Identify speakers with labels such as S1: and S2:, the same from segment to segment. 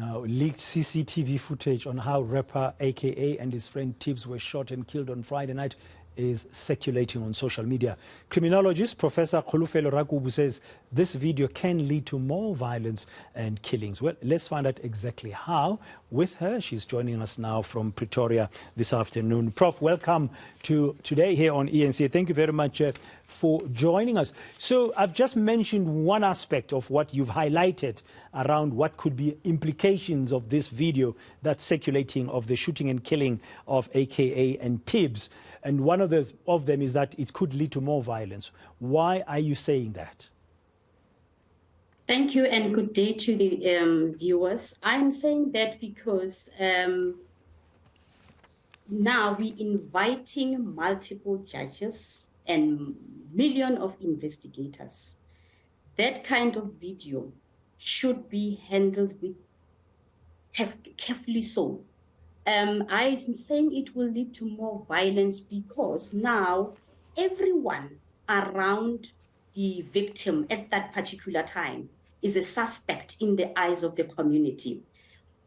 S1: Now, leaked CCTV footage on how rapper eNCA and his friend Tibbs were shot and killed on Friday night is circulating on social media. Criminologist Professor Kholofelo Rakubu says this video can lead to more violence and killings. Well, let's find out exactly how with her. She's joining us now from Pretoria this afternoon. Prof, welcome to today here on eNCA. Thank you very much for joining us. So I've just mentioned one aspect of what you've highlighted around what could be implications of this video that's circulating of the shooting and killing of eNCA and Tibbs. And one of them is that it could lead to more violence. Why are you saying that?
S2: Thank you and good day to the viewers. I'm saying that because now we're inviting multiple judges and millions of investigators. That kind of video should be handled with carefully so. I'm saying it will lead to more violence because now everyone around the victim at that particular time is a suspect in the eyes of the community.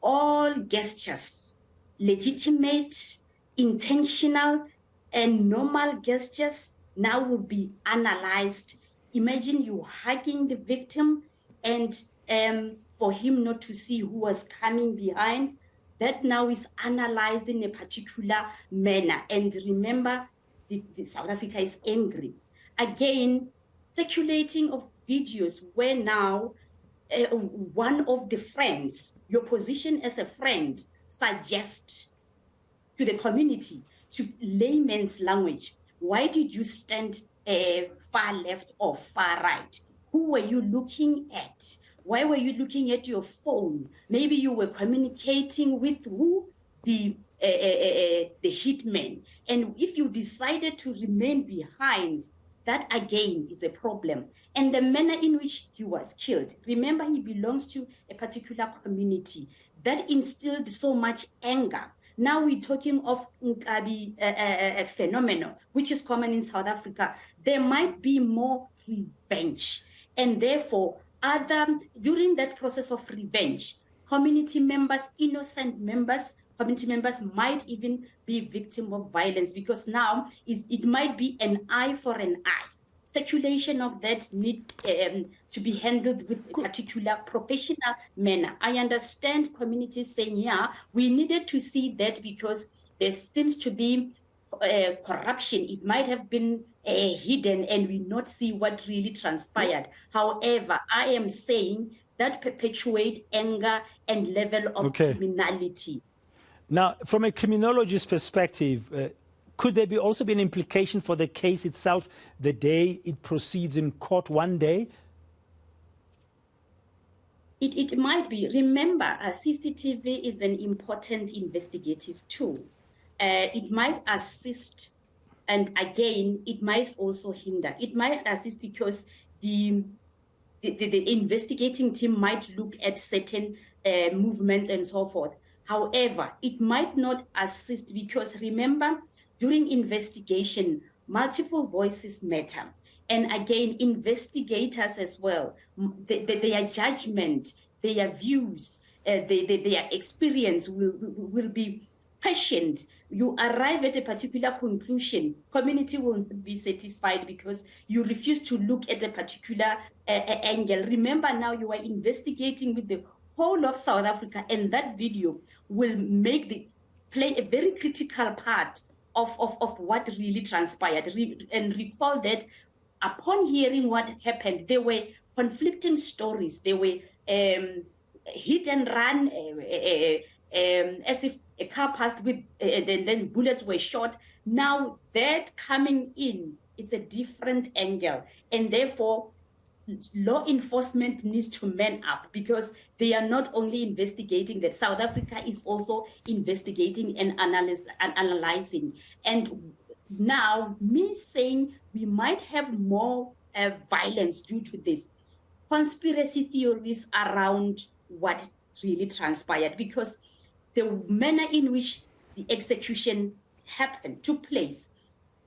S2: All gestures, legitimate, intentional, and normal gestures now will be analyzed. Imagine you hugging the victim and for him not to see who was coming behind. That now is analyzed in a particular manner. And remember, South Africa is angry. Again, circulating of videos where now one of the friends, your position as a friend, suggests to the community, to layman's language, why did you stand far left or far right? Who were you looking at? Why were you looking at your phone? Maybe you were communicating with who? The hitman. And if you decided to remain behind, that again is a problem. And the manner in which he was killed, remember he belongs to a particular community. That instilled so much anger. Now we're talking of a phenomenon, which is common in South Africa. There might be more revenge. And therefore, during that process of revenge, community members, innocent members, community members might even be victim of violence because now it might be an eye for an eye. Speculation of that need to be handled with a particular professional manner. I understand communities saying, yeah, we needed to see that because there seems to be corruption. It might have been hidden and we not see what really transpired. However, I am saying that perpetuate anger and level of criminality.
S1: Now, from a criminologist perspective, could there also be an implication for the case itself the day it proceeds in court one day?
S2: It might be. Remember, CCTV is an important investigative tool. It might assist, and again, it might also hinder. It might assist because the investigating team might look at certain movements and so forth. However, it might not assist because remember, during investigation, multiple voices matter. And again, investigators as well, their judgment, their views, their experience will be questioned. You arrive at a particular conclusion, community will be satisfied because you refuse to look at a particular angle. Remember now you are investigating with the whole of South Africa, and that video will play a very critical part of what really transpired. And recall that upon hearing what happened, there were conflicting stories. There were hit and run, as if a car passed with, then bullets were shot. Now that coming in, it's a different angle. And therefore, law enforcement needs to man up because they are not only investigating that, South Africa is also investigating and analyzing. And now, me saying we might have more violence due to this, conspiracy theories around what really transpired, because the manner in which the execution took place,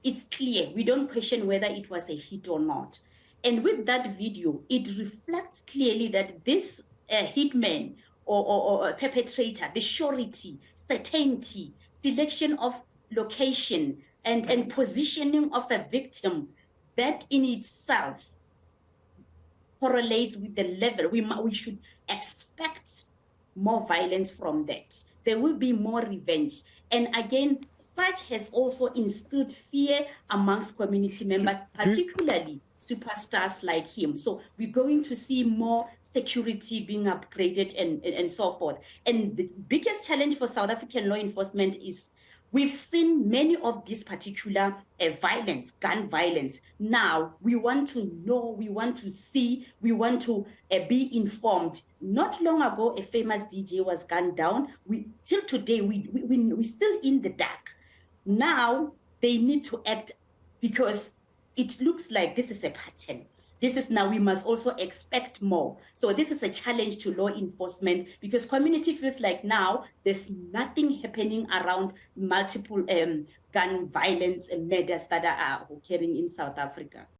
S2: it's clear. We don't question whether it was a hit or not. And with that video, it reflects clearly that this hitman or perpetrator, the surety, certainty, selection of location, and positioning of a victim, that in itself correlates with the level. We should expect more violence from that. There will be more revenge. And again, such has also instilled fear amongst community members, particularly superstars like him. So we're going to see more security being upgraded and so forth. And the biggest challenge for South African law enforcement is we've seen many of these particular violence, gun violence. Now, we want to know, we want to see, we want to be informed. Not long ago, a famous DJ was gunned down. Till today, we're still in the dark. Now, they need to act because it looks like this is a pattern. This is now, we must also expect more. So this is a challenge to law enforcement because community feels like now there's nothing happening around multiple gun violence and murders that are occurring in South Africa.